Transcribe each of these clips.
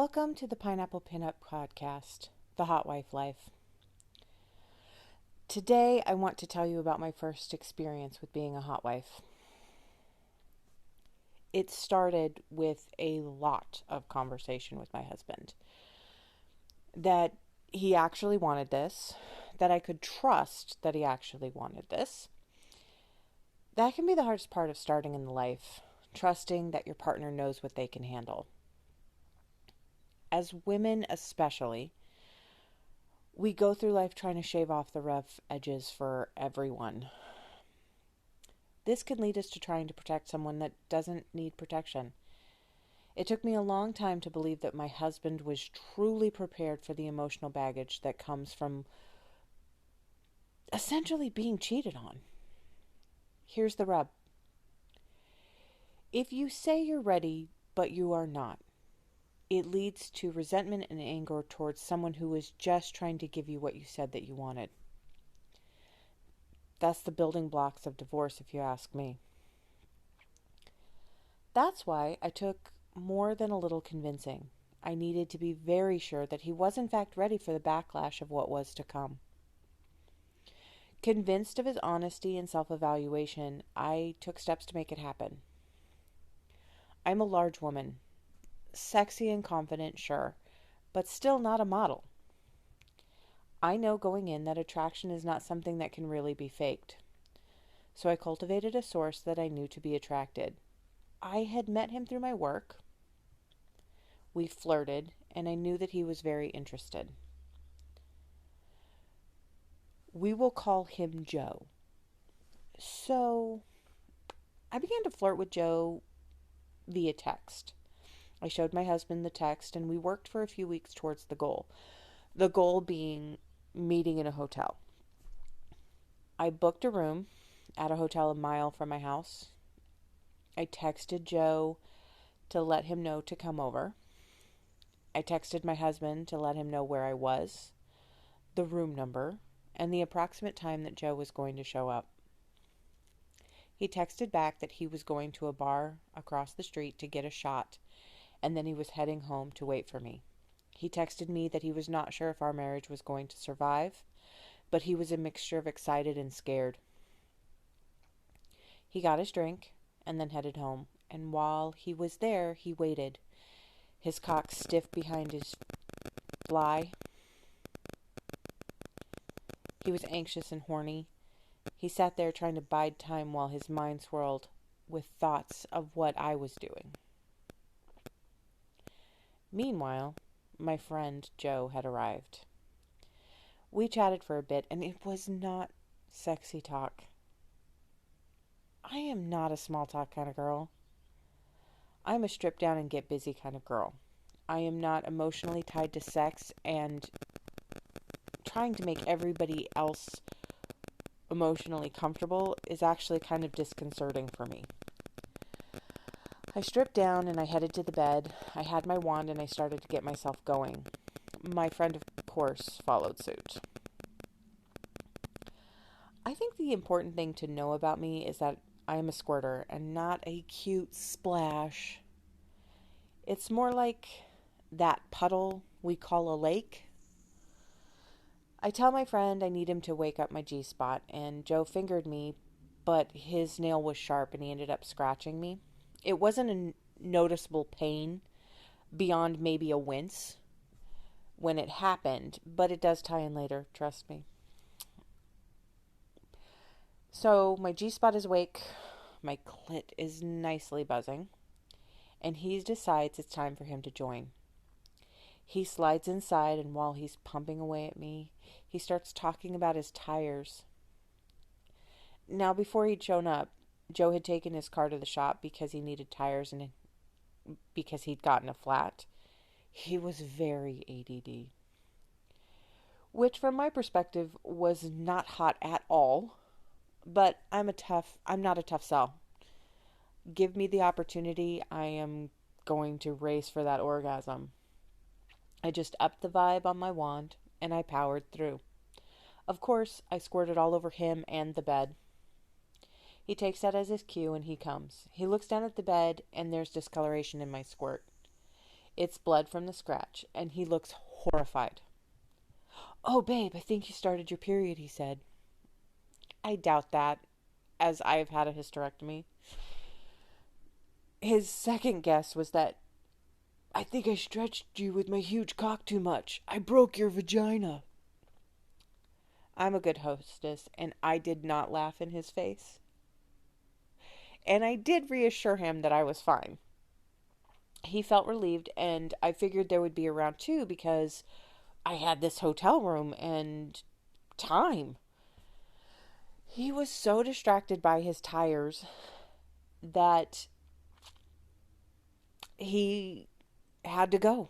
Welcome to the Pineapple Pinup Podcast, The Hotwife Life. Today, I want to tell you about my first experience with being a hotwife. It started with a lot of conversation with my husband. That he actually wanted this, that I could trust that he actually wanted this. That can be the hardest part of starting in life, trusting that your partner knows what they can handle. As women especially, we go through life trying to shave off the rough edges for everyone. This can lead us to trying to protect someone that doesn't need protection. It took me a long time to believe that my husband was truly prepared for the emotional baggage that comes from essentially being cheated on. Here's the rub. If you say you're ready, but you are not, it leads to resentment and anger towards someone who is just trying to give you what you said that you wanted. That's the building blocks of divorce, if you ask me. That's why I took more than a little convincing. I needed to be very sure that he was in fact ready for the backlash of what was to come. Convinced of his honesty and self-evaluation, I took steps to make it happen. I'm a large woman. Sexy and confident, sure, but still not a model. I know going in that attraction is not something that can really be faked. So I cultivated a source that I knew to be attracted. I had met him through my work. We flirted, and I knew that he was very interested. We will call him Joe. So I began to flirt with Joe via text. I showed my husband the text, and we worked for a few weeks towards the goal. The goal being meeting in a hotel. I booked a room at a hotel a mile from my house. I texted Joe to let him know to come over. I texted my husband to let him know where I was, the room number, and the approximate time that Joe was going to show up. He texted back that he was going to a bar across the street to get a shot, and then he was heading home to wait for me. He texted me that he was not sure if our marriage was going to survive, but he was a mixture of excited and scared. He got his drink and then headed home, and while he was there, he waited, his cock stiff behind his fly. He was anxious and horny. He sat there trying to bide time while his mind swirled with thoughts of what I was doing. Meanwhile, my friend Joe had arrived. We chatted for a bit, and it was not sexy talk. I am not a small talk kind of girl. I'm a strip down and get busy kind of girl. I am not emotionally tied to sex, and trying to make everybody else emotionally comfortable is actually kind of disconcerting for me. I stripped down and I headed to the bed. I had my wand and I started to get myself going. My friend, of course, followed suit. I think the important thing to know about me is that I am a squirter and not a cute splash. It's more like that puddle we call a lake. I tell my friend I need him to wake up my G-spot, and Joe fingered me, but his nail was sharp and he ended up scratching me. It wasn't a noticeable pain beyond maybe a wince when it happened, but it does tie in later, trust me. So my G-spot is awake, my clit is nicely buzzing, and he decides it's time for him to join. He slides inside, and while he's pumping away at me, he starts talking about his tires. Now, before he'd shown up, Joe had taken his car to the shop because he needed tires and because he'd gotten a flat. He was very ADD, which from my perspective was not hot at all, but I'm not a tough sell. Give me the opportunity, I am going to race for that orgasm. I just upped the vibe on my wand and I powered through. Of course, I squirted all over him and the bed. He takes that as his cue and he comes. He looks down at the bed and there's discoloration in my squirt. It's blood from the scratch, and he looks horrified. "Oh, babe, I think you started your period," he said. I doubt that, as I have had a hysterectomy. His second guess was that, "I think I stretched you with my huge cock too much. I broke your vagina." I'm a good hostess, and I did not laugh in his face. And I did reassure him that I was fine. He felt relieved, and I figured there would be a round two because I had this hotel room and time. He was so distracted by his tires that he had to go.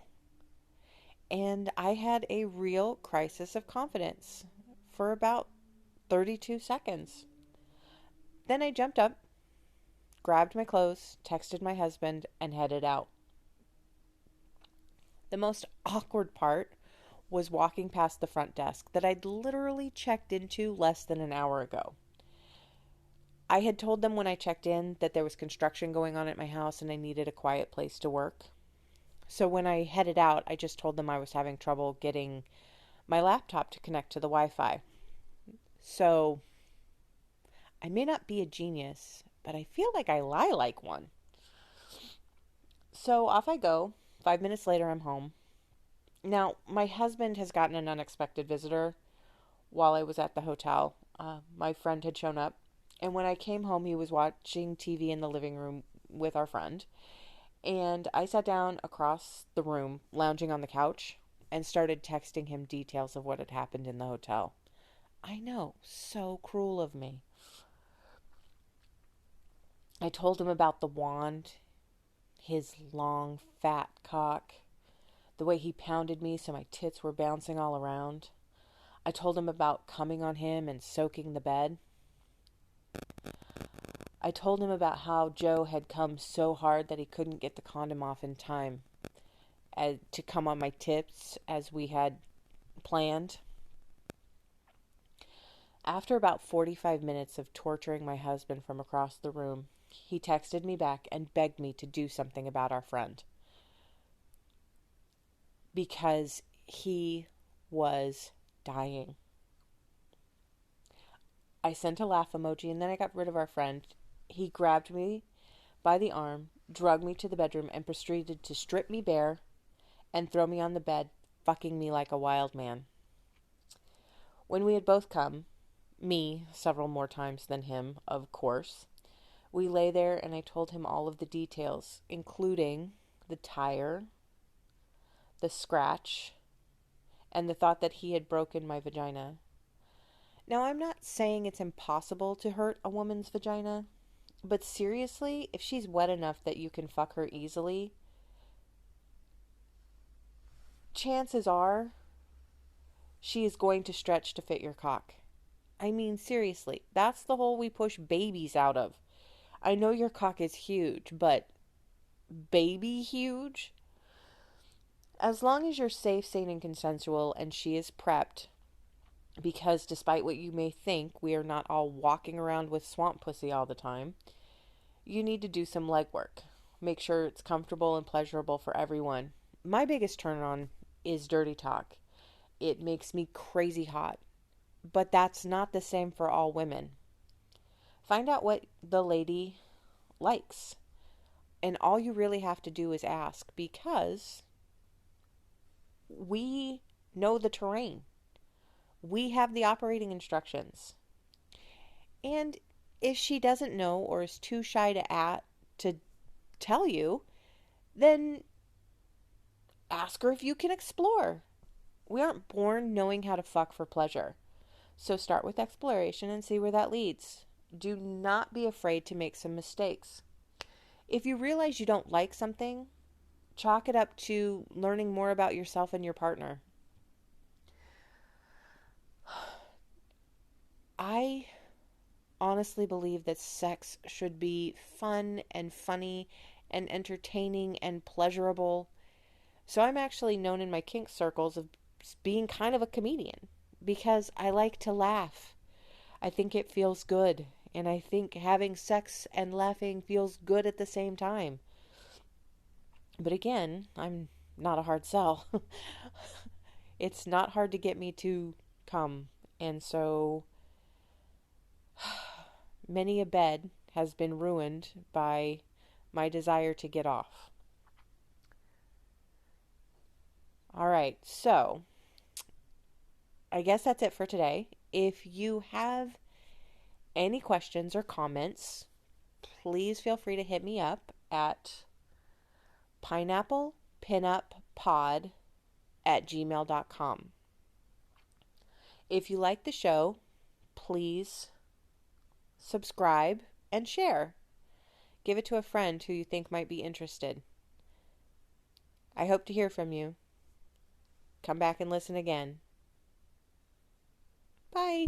And I had a real crisis of confidence for about 32 seconds. Then I jumped up, grabbed my clothes, texted my husband, and headed out. The most awkward part was walking past the front desk that I'd literally checked into less than an hour ago. I had told them when I checked in that there was construction going on at my house and I needed a quiet place to work. So when I headed out, I just told them I was having trouble getting my laptop to connect to the Wi-Fi. So I may not be a genius, but I feel like I lie like one. So off I go. 5 minutes later, I'm home. Now, my husband has gotten an unexpected visitor while I was at the hotel. My friend had shown up, and when I came home, he was watching TV in the living room with our friend. And I sat down across the room, lounging on the couch, and started texting him details of what had happened in the hotel. I know, so cruel of me. I told him about the wand, his long, fat cock, the way he pounded me so my tits were bouncing all around. I told him about coming on him and soaking the bed. I told him about how Joe had come so hard that he couldn't get the condom off in time to come on my tits as we had planned. After about 45 minutes of torturing my husband from across the room, he texted me back and begged me to do something about our friend. Because he was dying. I sent a laugh emoji and then I got rid of our friend. He grabbed me by the arm, dragged me to the bedroom, and proceeded to strip me bare and throw me on the bed, fucking me like a wild man. When we had both come, me several more times than him, of course, we lay there and I told him all of the details, including the tire, the scratch, and the thought that he had broken my vagina. Now, I'm not saying it's impossible to hurt a woman's vagina, but seriously, if she's wet enough that you can fuck her easily, chances are she is going to stretch to fit your cock. I mean, seriously, that's the hole we push babies out of. I know your cock is huge, but baby huge? As long as you're safe, sane, and consensual, and she is prepped, because despite what you may think, we are not all walking around with swamp pussy all the time, you need to do some legwork. Make sure it's comfortable and pleasurable for everyone. My biggest turn on is dirty talk. It makes me crazy hot. But that's not the same for all women. Find out what the lady likes. And all you really have to do is ask, because we know the terrain. We have the operating instructions. And if she doesn't know or is too shy to tell you, then ask her if you can explore. We aren't born knowing how to fuck for pleasure. So start with exploration and see where that leads. Do not be afraid to make some mistakes. If you realize you don't like something, chalk it up to learning more about yourself and your partner. I honestly believe that sex should be fun and funny and entertaining and pleasurable. So I'm actually known in my kink circles of being kind of a comedian because I like to laugh. I think it feels good, and I think having sex and laughing feels good at the same time. But again, I'm not a hard sell. It's not hard to get me to come. And so many a bed has been ruined by my desire to get off. All right, so I guess that's it for today. If you have any questions or comments, please feel free to hit me up at pineapplepinuppod@gmail.com. If you like the show, please subscribe and share. Give it to a friend who you think might be interested. I hope to hear from you. Come back and listen again. Bye.